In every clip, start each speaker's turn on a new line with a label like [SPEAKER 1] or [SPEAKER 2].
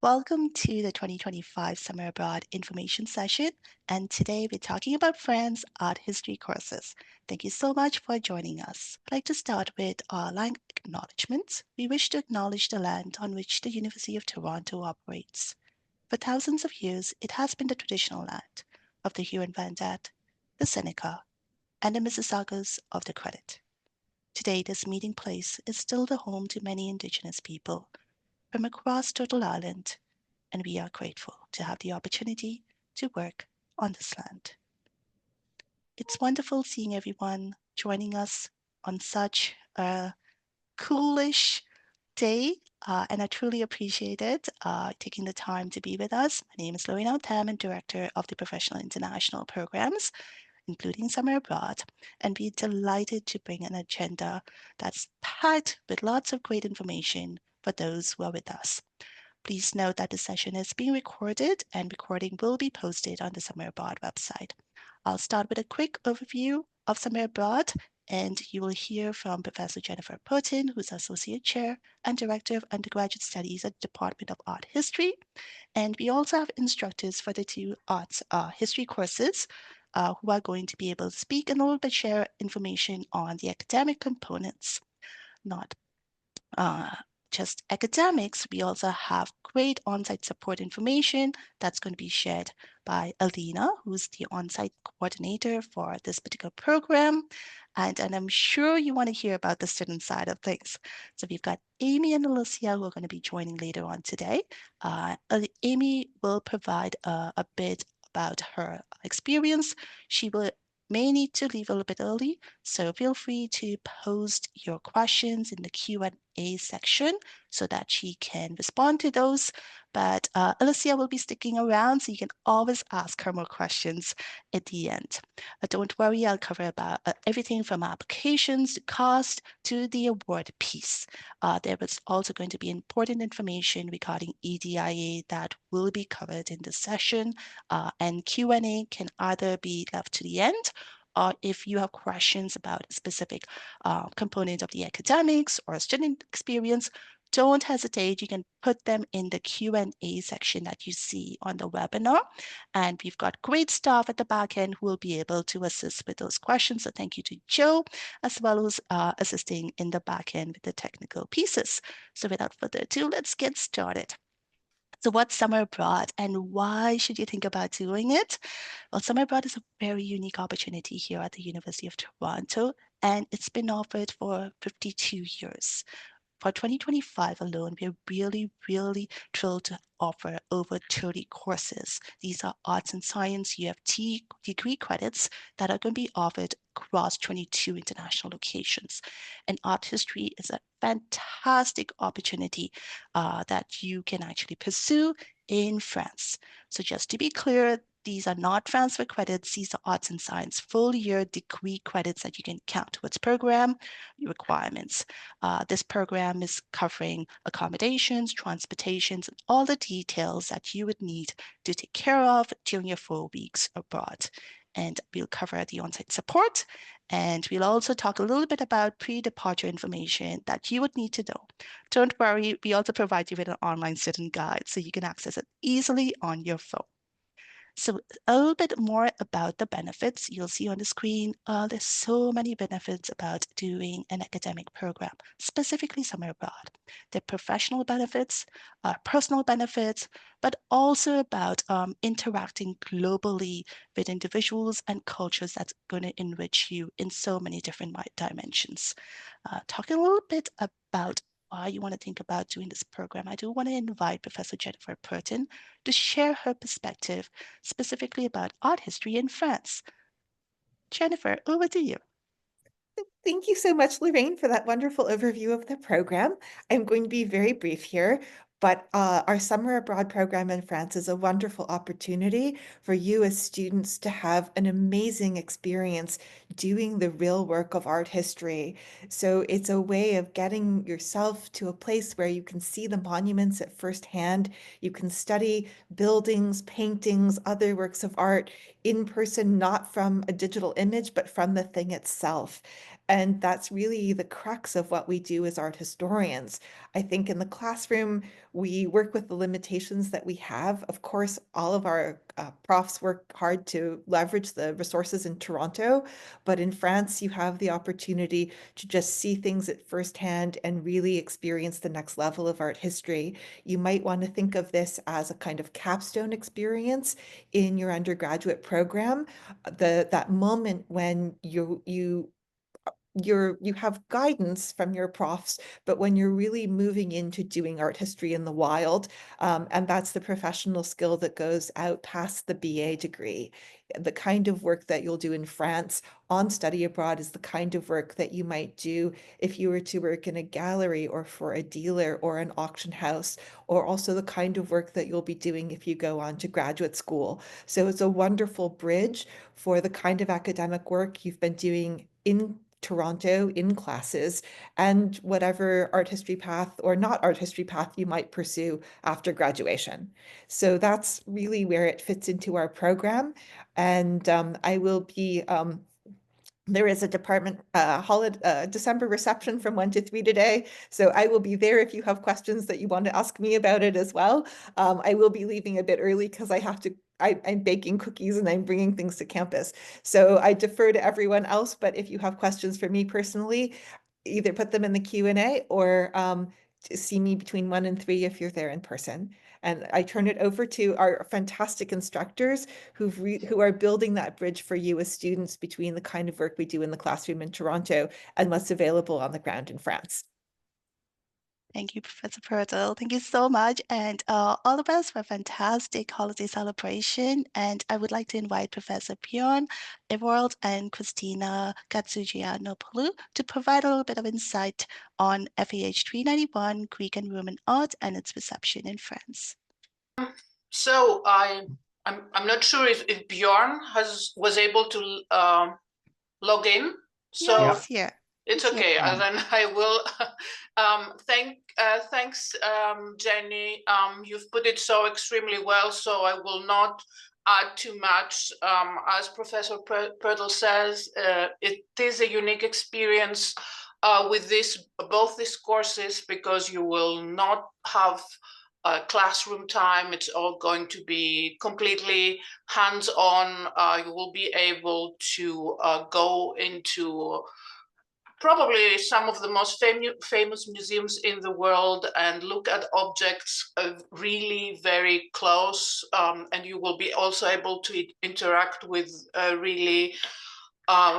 [SPEAKER 1] Welcome to the 2025 Summer Abroad Information Session, and today we're talking about France art history courses. Thank you so much for joining us. I'd like to start with our land acknowledgements. We wish to acknowledge the land on which the University of Toronto operates. For thousands of years, it has been the traditional land of the Huron-Wendat, the Seneca, and the Mississaugas of the Credit. Today, this meeting place is still the home to many Indigenous people from across Turtle Island, and we are grateful to have the opportunity to work on this land. It's wonderful seeing everyone joining us on such a coolish day, and I truly appreciate it, taking the time to be with us. My name is Lorena Tam, and Director of the Professional International Programs, including Summer Abroad, and we're delighted to bring an agenda that's packed with lots of great information for those who are with us. Please note that the session is being recorded and recording will be posted on the Summer Abroad website. I'll start with a quick overview of Summer Abroad, and you will hear from Professor Jennifer Putin, who's Associate Chair and Director of Undergraduate Studies at the Department of Art History. And we also have instructors for the two arts history courses who are going to be able to speak and a little bit share information on the academic components, not uh, just academics. We also have great on-site support information that's going to be shared by Alina, who's the on-site coordinator for this particular program. And I'm sure you want to hear about the student side of things. So we've got Amy and Alicia who are going to be joining later on today. Amy will provide a bit about her experience. She may need to leave a little bit early, so feel free to post your questions in the Q&A section so that she can respond to those. But Alicia will be sticking around, so you can always ask her more questions at the end. Don't worry, I'll cover about everything from applications to cost to the award piece. There is also going to be important information regarding EDIA that will be covered in this session, and Q&A can either be left to the end, or if you have questions about a specific component of the academics or student experience, don't hesitate. You can put them in the Q&A section that you see on the webinar. And we've got great staff at the back end who will be able to assist with those questions. So thank you to Joe, as well as assisting in the back end with the technical pieces. So without further ado, let's get started. So what's Summer Abroad and why should you think about doing it? Well, Summer Abroad is a very unique opportunity here at the University of Toronto, and it's been offered for 52 years. For 2025 alone, we're really thrilled to offer over 30 courses. These are arts and science UFT degree credits that are going to be offered across 22 international locations. And art history is a fantastic opportunity that you can actually pursue in France. So just to be clear, these are not transfer credits. These are arts and science full year degree credits that you can count towards program requirements. This program is covering accommodations, transportations, and all the details that you would need to take care of during your 4 weeks abroad. And we'll cover the on-site support, and we'll also talk a little bit about pre-departure information that you would need to know. Don't worry, we also provide you with an online student guide so you can access it easily on your phone. So a little bit more about the benefits you'll see on the screen. There's so many benefits about doing an academic program, specifically Summer Abroad. The professional benefits, personal benefits, but also about interacting globally with individuals and cultures that's going to enrich you in so many different dimensions. Talking a little bit about why you want to think about doing this program, I do want to invite Professor Jennifer Purton to share her perspective specifically about art history in France. Jennifer, over to you.
[SPEAKER 2] Thank you so much, Lorraine, for that wonderful overview of the program. I'm going to be very brief here, but our Summer Abroad program in France is a wonderful opportunity for you as students to have an amazing experience doing the real work of art history. So it's a way of getting yourself to a place where you can see the monuments at first hand. You can study buildings, paintings, other works of art in person, not from a digital image, but from the thing itself. And that's really the crux of what we do as art historians. I think in the classroom, we work with the limitations that we have. Of course, all of our profs work hard to leverage the resources in Toronto, but in France, you have the opportunity to just see things at firsthand and really experience the next level of art history. You might want to think of this as a kind of capstone experience in your undergraduate program. That moment when you have guidance from your profs, but when you're really moving into doing art history in the wild, and that's the professional skill that goes out past the BA degree. The kind of work that you'll do in France on study abroad is the kind of work that you might do if you were to work in a gallery or for a dealer or an auction house, or also the kind of work that you'll be doing if you go on to graduate school. So it's a wonderful bridge for the kind of academic work you've been doing in Toronto in classes and whatever art history path or not art history path you might pursue after graduation. So that's really where it fits into our program. And I will be there is a department holiday December reception from 1 to 3 today. So I will be there if you have questions that you want to ask me about it as well. I will be leaving a bit early because I'm baking cookies and I'm bringing things to campus. So I defer to everyone else, but if you have questions for me personally, either put them in the Q&A or see me between 1 and 3 if you're there in person. And I turn it over to our fantastic instructors who are building that bridge for you as students between the kind of work we do in the classroom in Toronto and what's available on the ground in France.
[SPEAKER 1] Thank you, Professor Purtle. Thank you so much. And all the best for a fantastic holiday celebration. And I would like to invite Professor Bjorn Evold and Christina Gatsugianopoulou to provide a little bit of insight on FAH 391, Greek and Roman art and its reception in France.
[SPEAKER 3] So I'm not sure if Bjorn was able to log in. So
[SPEAKER 1] yeah, he's here.
[SPEAKER 3] It's
[SPEAKER 1] He's
[SPEAKER 3] okay.
[SPEAKER 1] here.
[SPEAKER 3] Then I will. Thanks, Jenny. You've put it so extremely well. So I will not add too much. As Professor Purtle says, it is a unique experience with both these courses because you will not have classroom time. It's all going to be completely hands-on. You will be able to go into probably some of the most famous museums in the world and look at objects really very close. And you will be also able to interact with really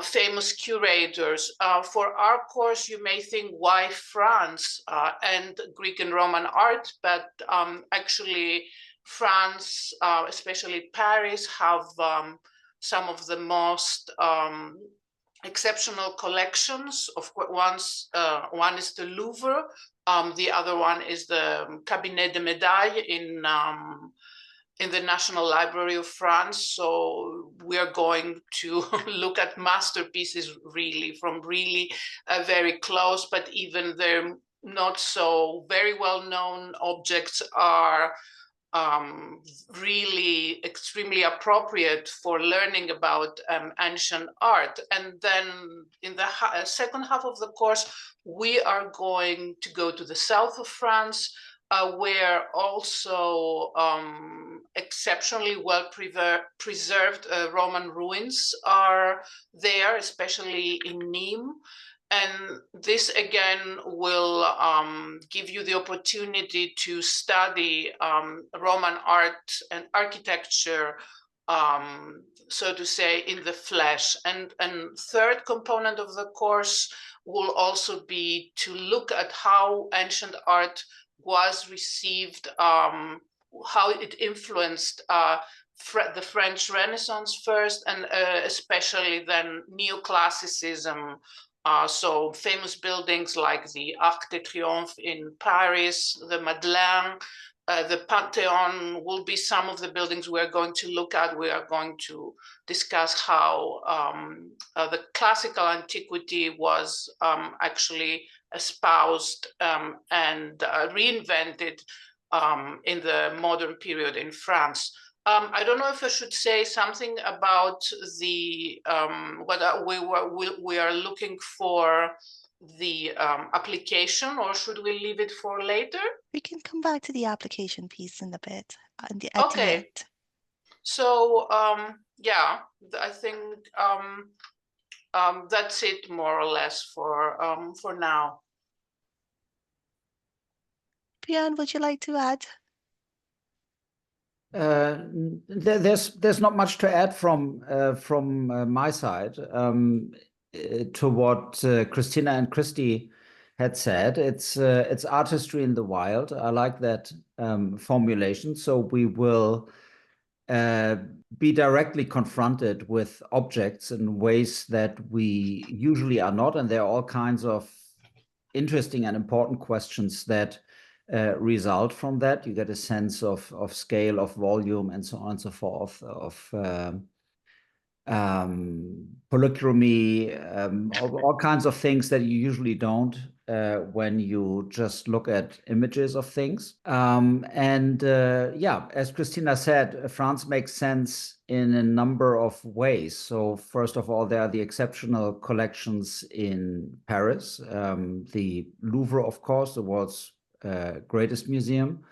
[SPEAKER 3] famous curators. For our course, you may think, why France and Greek and Roman art? But actually, France, especially Paris, have some of the most exceptional collections. Of course, one is the Louvre, the other one is the Cabinet de Médailles in the National Library of France. So we are going to look at masterpieces really from really very close, but even their not so very well known objects are really extremely appropriate for learning about ancient art. And then in the second half of the course, we are going to go to the south of France, where also exceptionally well preserved Roman ruins are there, especially in Nîmes. And this again will give you the opportunity to study Roman art and architecture, so to say, in the flesh. And third component of the course will also be to look at how ancient art was received, how it influenced the French Renaissance first, and especially then neoclassicism. So famous buildings like the Arc de Triomphe in Paris, the Madeleine, the Pantheon will be some of the buildings we're going to look at. We are going to discuss how the classical antiquity was actually espoused and reinvented in the modern period in France. I don't know if I should say something about the what we are looking for the application, or should we leave it for later?
[SPEAKER 1] We can come back to the application piece in a bit at the
[SPEAKER 3] Okay,
[SPEAKER 1] end.
[SPEAKER 3] so yeah, I think that's it more or less for now.
[SPEAKER 1] Björn, would you like to add?
[SPEAKER 4] There's not much to add from my side to what Christina and Christy had said. It's artistry in the wild. I like that formulation. So we will be directly confronted with objects in ways that we usually are not, and there are all kinds of interesting and important questions that result from that. You get a sense of scale, of volume, and so on and so forth, of polychromy, all kinds of things that you usually don't when you just look at images of things. Yeah, as Christina said, France makes sense in a number of ways. So first of all, there are the exceptional collections in Paris, the Louvre, of course, the world's greatest museum.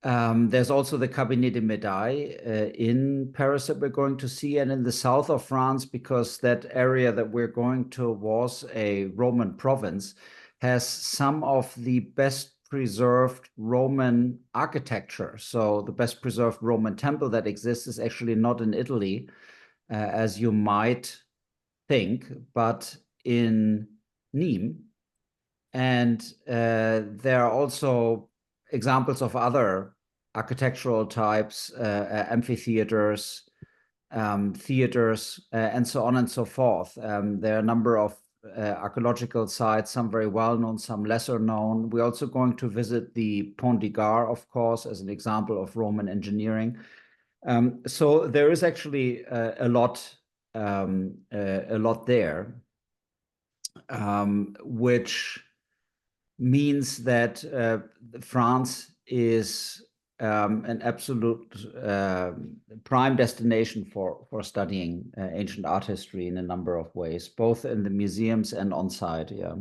[SPEAKER 4] There's also the Cabinet des Médailles in Paris that we're going to see, and in the south of France, because that area that we're going to was a Roman province, has some of the best preserved Roman architecture. So the best preserved Roman temple that exists is actually not in Italy, as you might think, but in Nîmes. And there are also examples of other architectural types, amphitheaters, theaters, and so on and so forth. There are a number of archaeological sites, some very well known, some lesser known. We're also going to visit the Pont du Gard, of course, as an example of Roman engineering. So there is actually a lot there, which means that France is an absolute prime destination for studying ancient art history in a number of ways, both in the museums and on site. Yeah.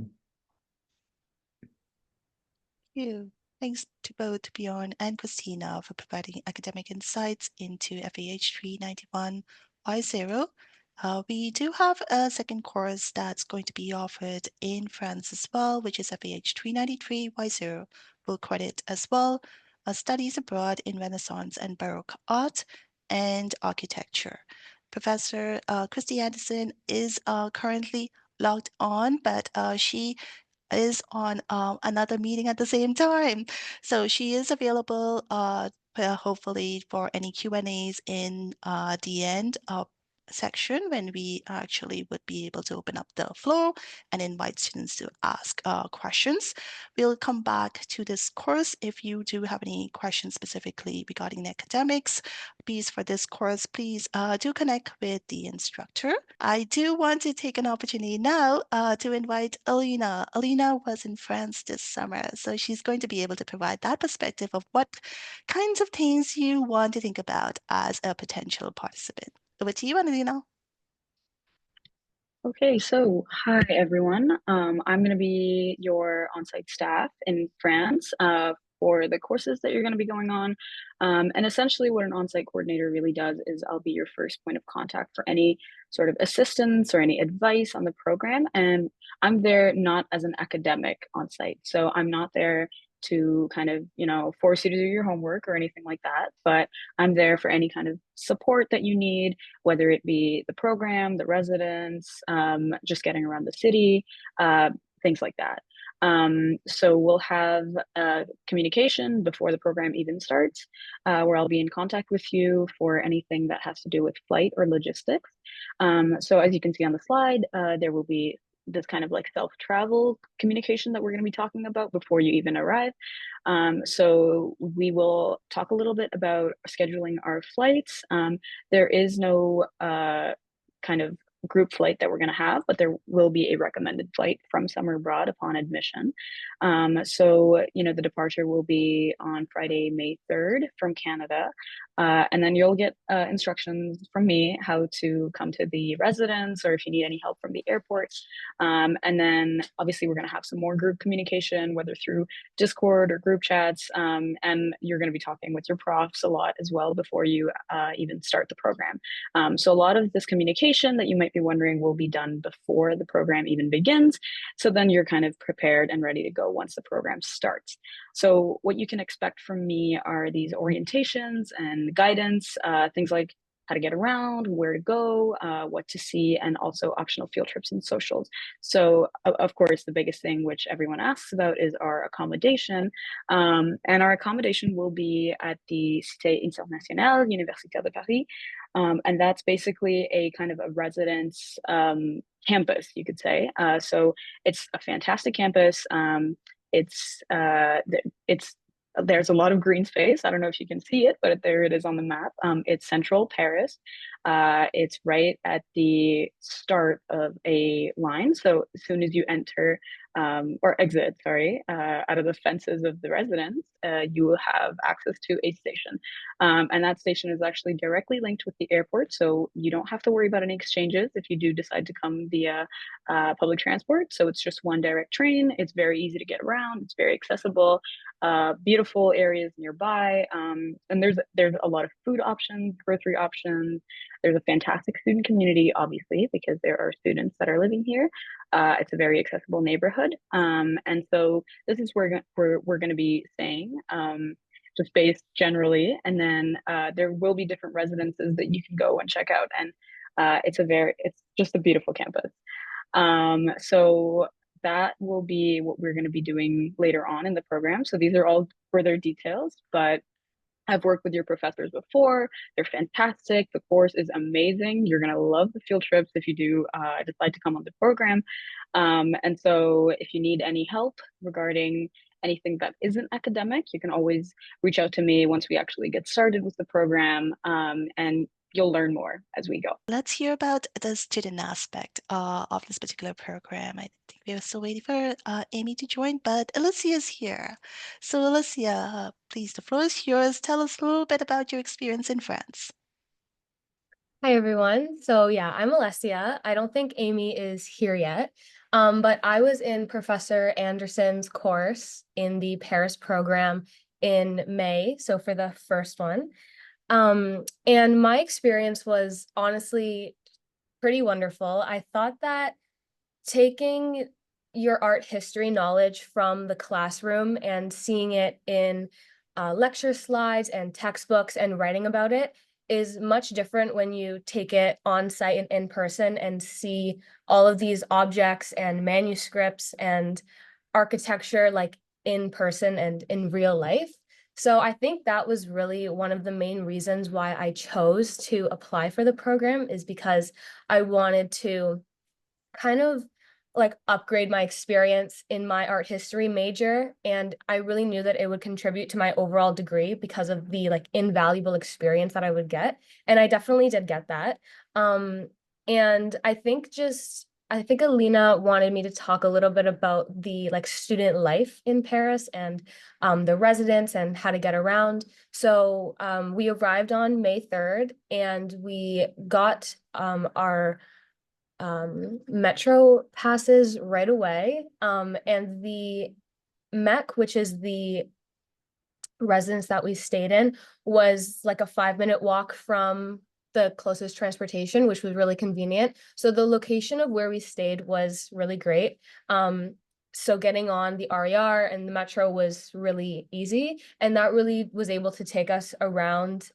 [SPEAKER 1] Thank you. Thanks to both Bjorn and Christina for providing academic insights into FAH 391Y0. We do have a second course that's going to be offered in France as well, which is FAH 393Y0, full credit as well, studies abroad in Renaissance and Baroque art and architecture. Professor Christy Anderson is currently logged on, but she is on another meeting at the same time. So she is available hopefully for any Q&As in the end of section when we actually would be able to open up the floor and invite students to ask questions. We'll come back to this course if you do have any questions specifically regarding the academics piece for this course. Please do connect with the instructor. I do want to take an opportunity now to invite Alina. Alina was in France this summer, so she's going to be able to provide that perspective of what kinds of things you want to think about as a potential participant. Over to you, Annalena.
[SPEAKER 5] Okay, so hi everyone. I'm going to be your on-site staff in France for the courses that you're going to be going on. And essentially what an on-site coordinator really does is I'll be your first point of contact for any sort of assistance or any advice on the program. And I'm there not as an academic on-site. So I'm not there to kind of, force you to do your homework or anything like that. But I'm there for any kind of support that you need, whether it be the program, the residents, just getting around the city, things like that. So we'll have communication before the program even starts, where I'll be in contact with you for anything that has to do with flight or logistics. So as you can see on the slide, there will be this kind of like self-travel communication that we're going to be talking about before you even arrive. So we will talk a little bit about scheduling our flights. There is no kind of group flight that we're going to have, but there will be a recommended flight from Summer Abroad upon admission. So, the departure will be on Friday, May 3rd from Canada. And then you'll get instructions from me how to come to the residence, or if you need any help from the airport. And then obviously we're going to have some more group communication, whether through Discord or group chats. And you're going to be talking with your profs a lot as well before you even start the program. So a lot of this communication that you might be wondering will be done before the program even begins. So then you're kind of prepared and ready to go once the program starts. So what you can expect from me are these orientations and guidance, things like how to get around, where to go, what to see, and also optional field trips and socials. So, of course, the biggest thing which everyone asks about is our accommodation. And our accommodation will be at the Cité Internationale, Universitaire de Paris. And that's basically a kind of a residence campus, you could say. So it's a fantastic campus. It's there's a lot of green space. I don't know if you can see it, but there it is on the map. It's central Paris. It's right at the start of a line. So as soon as you enter or exit, sorry, out of the fences of the residence, you will have access to a station. And that station is actually directly linked with the airport. So you don't have to worry about any exchanges if you do decide to come via public transport. So it's just one direct train. It's very easy to get around. It's very accessible. Beautiful areas nearby, and there's a lot of food options, grocery options. There's a fantastic student community, obviously, because there are students that are living here. It's a very accessible neighborhood, and so this is where we're going to be staying, just based generally. And then there will be different residences that you can go and check out, and it's just a beautiful campus. So that will be what we're going to be doing later on in the program. So these are all further details, but I've worked with your professors before. They're fantastic. The course is amazing. You're going to love the field trips if you do decide to come on the program. And so if you need any help regarding anything that isn't academic, you can always reach out to me once we actually get started with the program. And you'll learn more as we go.
[SPEAKER 1] Let's hear about the student aspect of this particular program. I think we are still waiting for Amy to join, but Alicia is here. So, Alicia, please, the floor is yours. Tell us a little bit about your experience in France.
[SPEAKER 6] Hi, everyone. So yeah, I'm Alessia. I don't think Amy is here yet, but I was in Professor Anderson's course in the Paris program in May, so for the first one. And my experience was honestly pretty wonderful. I thought that taking your art history knowledge from the classroom and seeing it in lecture slides and textbooks and writing about it is much different when you take it on site and in person and see all of these objects and manuscripts and architecture like in person and in real life. So I think that was really one of the main reasons why I chose to apply for the program, is because I wanted to kind of like upgrade my experience in my art history major, and I really knew that it would contribute to my overall degree because of the like invaluable experience that I would get, and I definitely did get that. And I think Alina wanted me to talk a little bit about the like student life in Paris and the residence and how to get around. So we arrived on May 3rd and we got our metro passes right away. And the MEC, which is the residence that we stayed in, was like a 5-minute walk from the closest transportation, which was really convenient. So the location of where we stayed was really great. So getting on the RER and the metro was really easy, and that really was able to take us around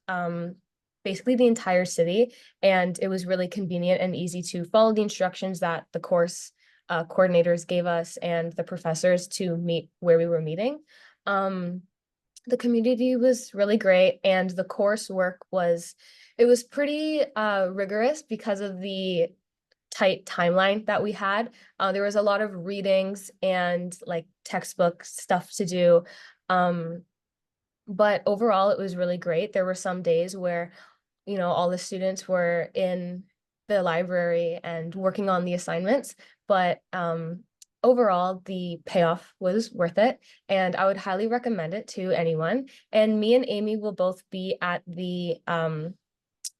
[SPEAKER 6] basically the entire city, and it was really convenient and easy to follow the instructions that the course coordinators gave us and the professors to meet where we were meeting. The community was really great, and the coursework was pretty rigorous because of the tight timeline that we had. There was a lot of readings and like textbook stuff to do. But overall, it was really great. There were some days where, all the students were in the library and working on the assignments, but overall, the payoff was worth it, and I would highly recommend it to anyone. And me and Amy will both be at the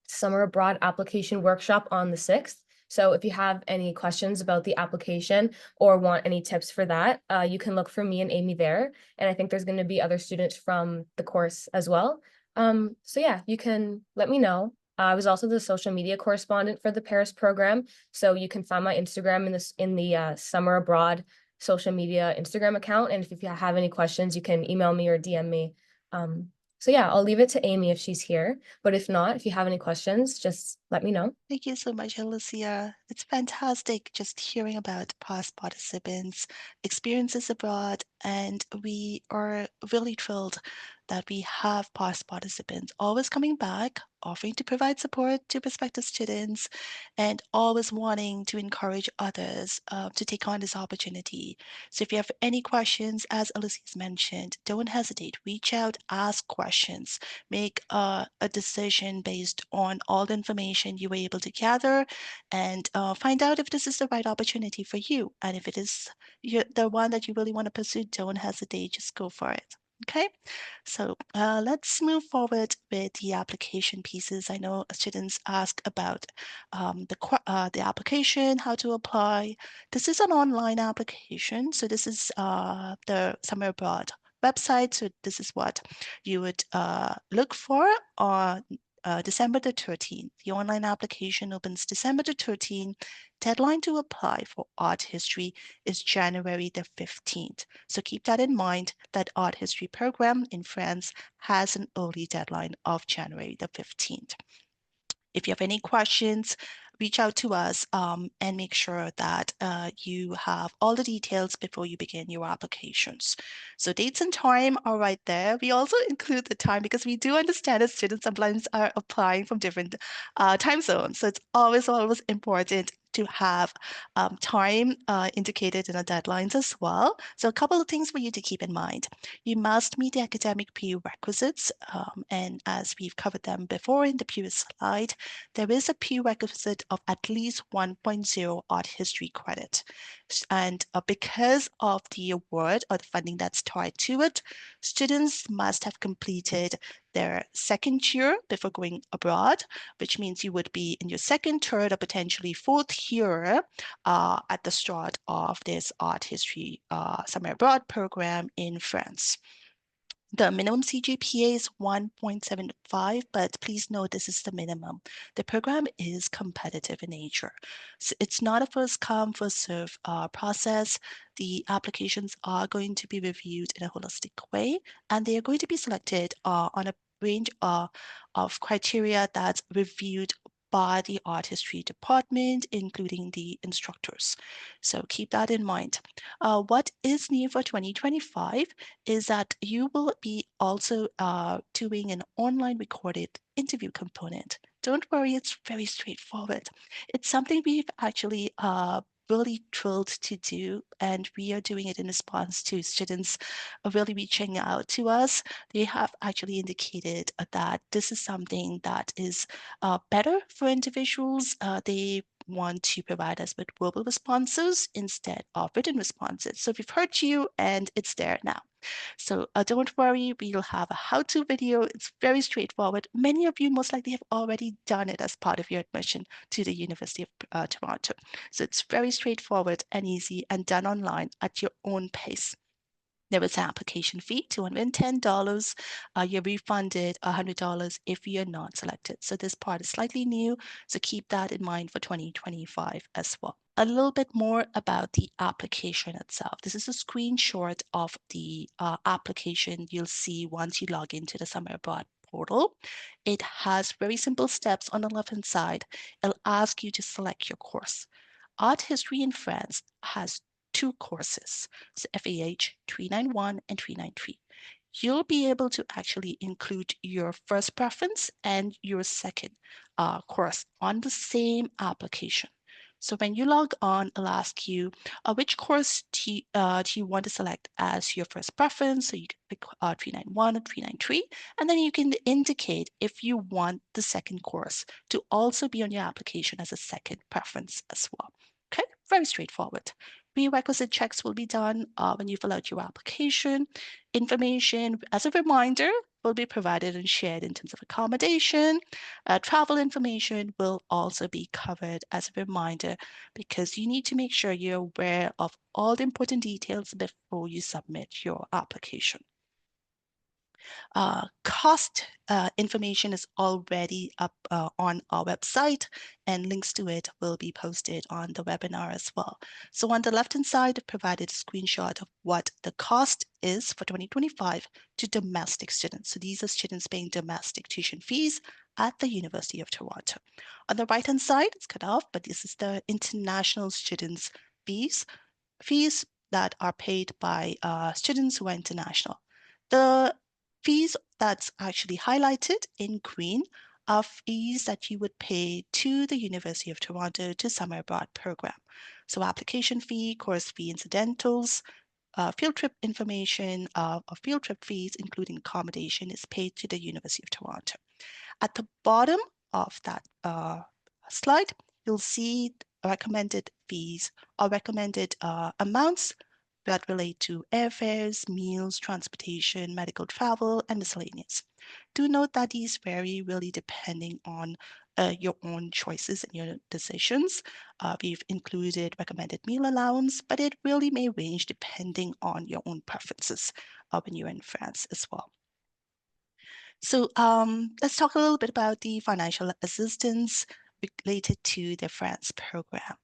[SPEAKER 6] summer abroad application workshop on the 6th. So if you have any questions about the application or want any tips for that, you can look for me and Amy there. And I think there's going to be other students from the course as well. So yeah, you can let me know. I was also the social media correspondent for the Paris program, so you can find my Instagram in the summer abroad social media Instagram account. And if you have any questions, you can email me or DM me. So yeah, I'll leave it to Amy if she's here. But if not, if you have any questions, just let me know.
[SPEAKER 1] Thank you so much, Alicia. It's fantastic just hearing about past participants' experiences abroad, and we are really thrilled that we have past participants always coming back, offering to provide support to prospective students, and always wanting to encourage others to take on this opportunity. So if you have any questions, as Alicia's mentioned, don't hesitate. Reach out, ask questions, make a decision based on all the information you were able to gather, and find out if this is the right opportunity for you. And if it is the one that you really want to pursue, don't hesitate, just go for it. Okay, so let's move forward with the application pieces. I know students ask about the application, how to apply. This is an online application, so this is the Summer Abroad website. So this is what you would look for on December the 13th. The online application opens December the 13th. Deadline to apply for art history is January the 15th. So keep that in mind, that art history program in France has an early deadline of January the 15th. If you have any questions, reach out to us and make sure that you have all the details before you begin your applications. So dates and time are right there. We also include the time because we do understand that students sometimes are applying from different time zones. So it's always important to have time indicated in the deadlines as well. So a couple of things for you to keep in mind. You must meet the academic prerequisites, and as we've covered them before in the previous slide, there is a prerequisite of at least 1.0 art history credit. And because of the award or the funding that's tied to it, students must have completed their second year before going abroad, which means you would be in your second, third, or potentially fourth year at the start of this art history summer abroad program in France. The minimum CGPA is 1.75, but please note this is the minimum. The program is competitive in nature. So it's not a first come, first serve process. The applications are going to be reviewed in a holistic way, and they are going to be selected on a range of criteria that's reviewed by the art history department, including the instructors. So keep that in mind. What is new for 2025 is that you will be also doing an online recorded interview component. Don't worry, it's very straightforward. It's something we've actually really thrilled to do, and we are doing it in response to students really reaching out to us. They have actually indicated that this is something that is better for individuals. They want to provide us with verbal responses instead of written responses. So we've heard you and it's there now. So don't worry, we'll have a how-to video. It's very straightforward. Many of you most likely have already done it as part of your admission to the University of Toronto. So it's very straightforward and easy and done online at your own pace. There is an application fee, $210. You're refunded $100 if you're not selected. So this part is slightly new, so keep that in mind for 2025 as well. A little bit more about the application itself. This is a screenshot of the application you'll see once you log into the Summer Abroad portal. It has very simple steps on the left-hand side. It'll ask you to select your course. Art History in France has two courses, so FAH 391 and 393. You'll be able to actually include your first preference and your second course on the same application. So when you log on, it'll ask you which course do you want to select as your first preference. So you can pick 391 or 393, and then you can indicate if you want the second course to also be on your application as a second preference as well. Okay, very straightforward. Prerequisite checks will be done when you fill out your application. Information, as a reminder, will be provided and shared in terms of accommodation. Travel information will also be covered as a reminder because you need to make sure you're aware of all the important details before you submit your application. Cost information is already up on our website, and links to it will be posted on the webinar as well. So on the left-hand side, I've provided a screenshot of what the cost is for 2025 to domestic students. So these are students paying domestic tuition fees at the University of Toronto. On the right-hand side, it's cut off, but this is the international students' fees that are paid by students who are international. The fees that's actually highlighted in green are fees that you would pay to the University of Toronto to summer abroad program. So application fee, course fee, incidentals, field trip information, or field trip fees, including accommodation, is paid to the University of Toronto. At the bottom of that slide, you'll see recommended fees or recommended amounts that relate to airfares, meals, transportation, medical travel, and miscellaneous. Do note that these vary really depending on your own choices and your decisions. We've included recommended meal allowance, but it really may range depending on your own preferences when you're in France as well. So let's talk a little bit about the financial assistance related to the France program.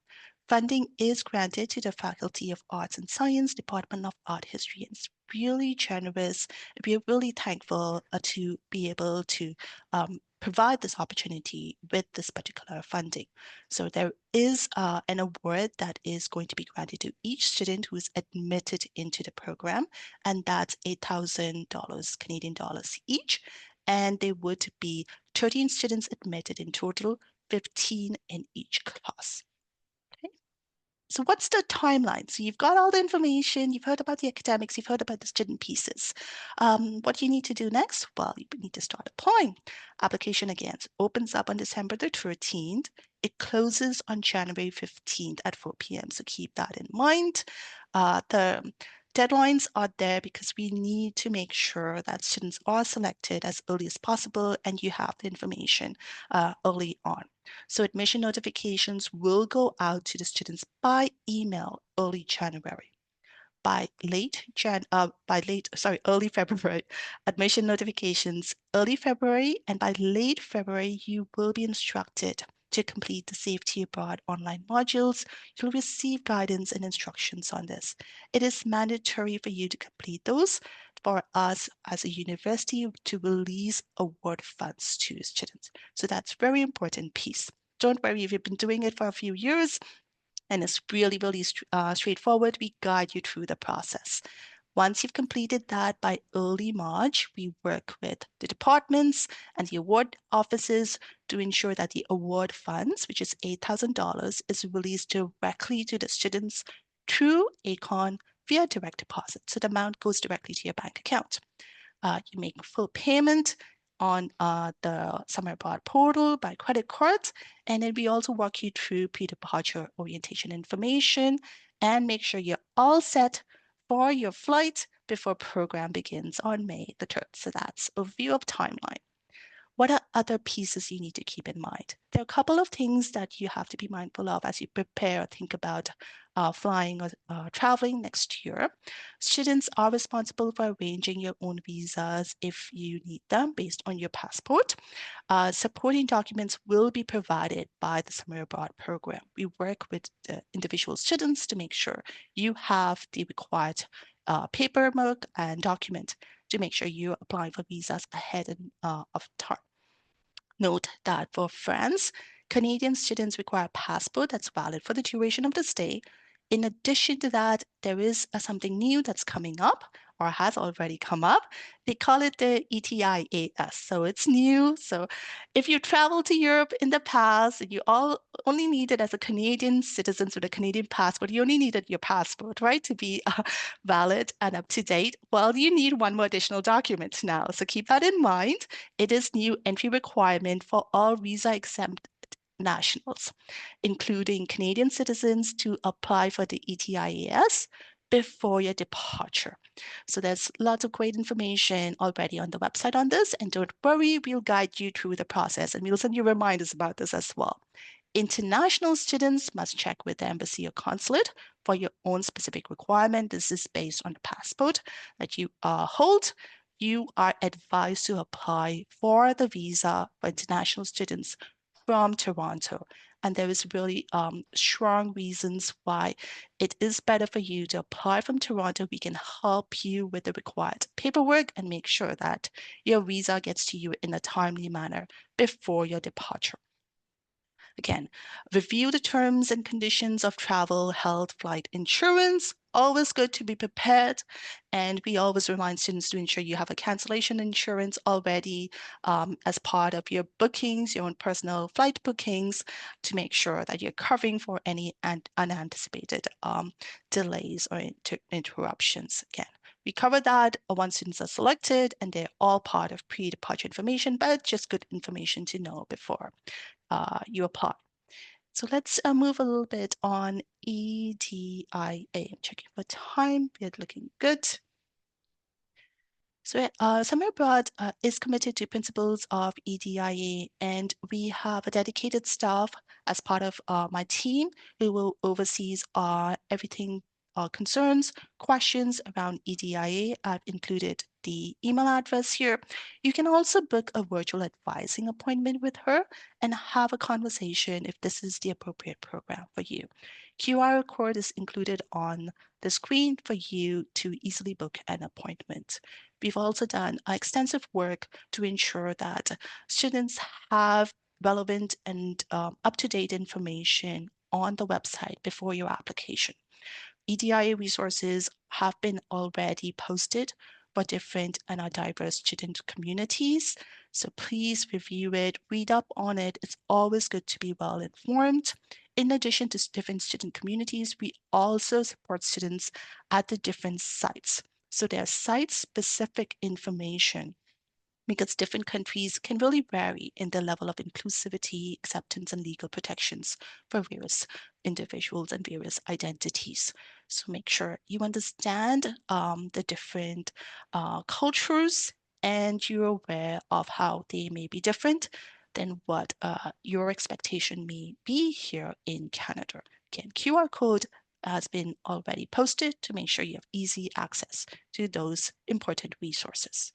[SPEAKER 1] Funding is granted to the Faculty of Arts and Science, Department of Art History, and it's really generous. We are really thankful to be able to provide this opportunity with this particular funding. So there is an award that is going to be granted to each student who is admitted into the program, and that's $8,000 Canadian dollars each. And there would be 13 students admitted in total, 15 in each class. So what's the timeline? So you've got all the information, you've heard about the academics, you've heard about the student pieces. What do you need to do next? Well, you need to start applying. Application again opens up on December the 13th. It closes on January 15th at 4 p.m. So keep that in mind. The deadlines are there because we need to make sure that students are selected as early as possible and you have the information early on. So admission notifications will go out to the students by email early January. Early February, admission notifications early February, and by late February, you will be instructed to complete the Safety Abroad online modules. You'll receive guidance and instructions on this. It is mandatory for you to complete those for us as a university to release award funds to students. So that's a very important piece. Don't worry if you've been doing it for a few years, and it's really, really straightforward. We guide you through the process. Once you've completed that by early March, we work with the departments and the award offices to ensure that the award funds, which is $8,000, is released directly to the students through ACON via direct deposit. So the amount goes directly to your bank account. You make full payment on the Summer Abroad portal by credit card. And then we also walk you through pre-departure orientation information and make sure you're all set for your flight before program begins on May the 3rd. So that's a view of timeline. What are other pieces you need to keep in mind? There are a couple of things that you have to be mindful of as you prepare or think about flying or traveling next year. Students are responsible for arranging your own visas if you need them based on your passport. Supporting documents will be provided by the Summer Abroad program. We work with the individual students to make sure you have the required paperwork and document to make sure you're applying for visas ahead of time. Note that for France, Canadian students require a passport that's valid for the duration of the stay, In addition to that, there is something new that's coming up or has already come up. They call it the ETIAS. So it's new. So if you traveled to Europe in the past and you all only needed as a Canadian citizen with a Canadian passport, you only needed your passport, right, to be valid and up to date. Well, you need one more additional document now. So keep that in mind. It is new entry requirement for all visa exempt nationals, including Canadian citizens, to apply for the ETIAS before your departure. So there's lots of great information already on the website on this, and don't worry, we'll guide you through the process and we'll send you reminders about this as well. International students must check with the embassy or consulate for your own specific requirement. This is based on the passport that you hold. You are advised to apply for the visa for international students from Toronto. And there is really strong reasons why it is better for you to apply from Toronto. We can help you with the required paperwork and make sure that your visa gets to you in a timely manner before your departure. Again, review the terms and conditions of travel, health, flight insurance. Always good to be prepared. And we always remind students to ensure you have a cancellation insurance already as part of your bookings, your own personal flight bookings, to make sure that you're covering for any unanticipated delays or interruptions. Again, we cover that once students are selected, and they're all part of pre-departure information, but just good information to know before you apply. So let's move a little bit on EDIA. I'm checking for time. We're looking good. So Summer Abroad is committed to principles of EDIA, and we have a dedicated staff as part of my team who will oversees everything concerns, questions around EDIA. I've included the email address here. You can also book a virtual advising appointment with her and have a conversation if this is the appropriate program for you. QR code is included on the screen for you to easily book an appointment. We've also done extensive work to ensure that students have relevant and up-to-date information on the website before your application. EDIA resources have been already posted for different and our diverse student communities. So please review it, read up on it. It's always good to be well informed. In addition to different student communities, we also support students at the different sites. So there's site-specific information because different countries can really vary in their level of inclusivity, acceptance, and legal protections for various individuals and various identities. So make sure you understand the different cultures and you're aware of how they may be different than what your expectation may be here in Canada. Again, QR code has been already posted to make sure you have easy access to those important resources.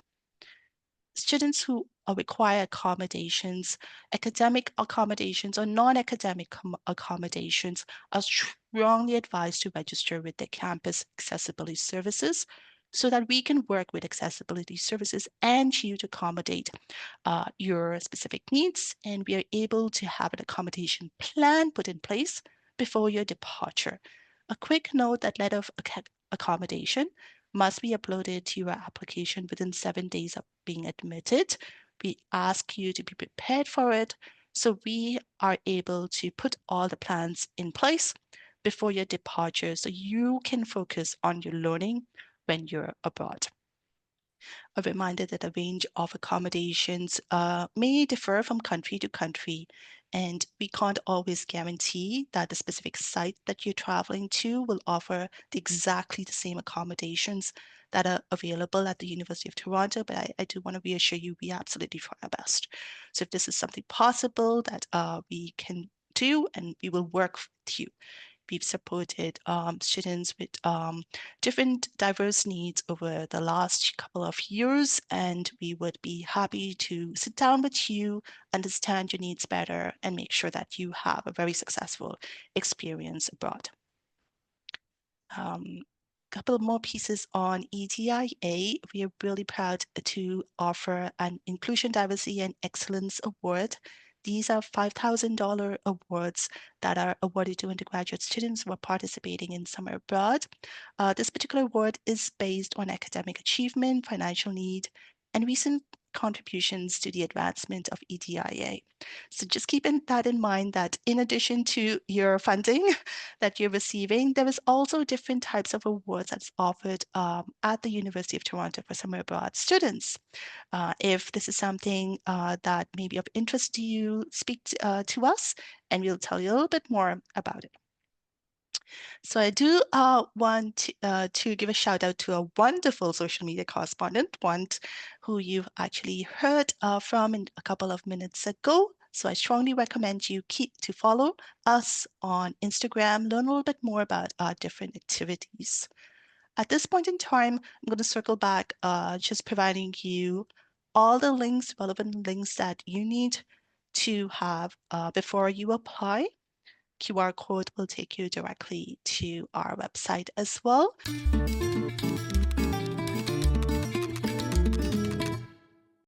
[SPEAKER 1] Students who require accommodations, academic accommodations or non-academic accommodations are strongly advised to register with the campus accessibility services so that we can work with accessibility services and you to accommodate your specific needs, and we are able to have an accommodation plan put in place before your departure. A quick note that letter of accommodation must be uploaded to your application within 7 days of being admitted. We ask you to be prepared for it so we are able to put all the plans in place before your departure so you can focus on your learning when you're abroad. A reminder that a range of accommodations may differ from country to country, and we can't always guarantee that the specific site that you're traveling to will offer exactly the same accommodations that are available at the University of Toronto, but I do want to reassure you we absolutely try our best. So if this is something possible that we can do, and we will work with you. We've supported students with different diverse needs over the last couple of years, and we would be happy to sit down with you, understand your needs better, and make sure that you have a very successful experience abroad. Couple of more pieces on EDIA. We are really proud to offer an Inclusion, Diversity, and Excellence Award These are $5,000 awards that are awarded to undergraduate students who are participating in summer abroad. This particular award is based on academic achievement, financial need, and recent contributions to the advancement of EDIA. So just keeping that in mind that in addition to your funding that you're receiving, there is also different types of awards that's offered at the University of Toronto for summer abroad students. If this is something that may be of interest to you, speak to us and we'll tell you a little bit more about it. So I do want to give a shout out to a wonderful social media correspondent, one who you've actually heard from a couple of minutes ago. So I strongly recommend you keep to follow us on Instagram, learn a little bit more about our different activities. At this point in time, I'm going to circle back, just providing you all the links, relevant links that you need to have before you apply. QR code will take you directly to our website as well.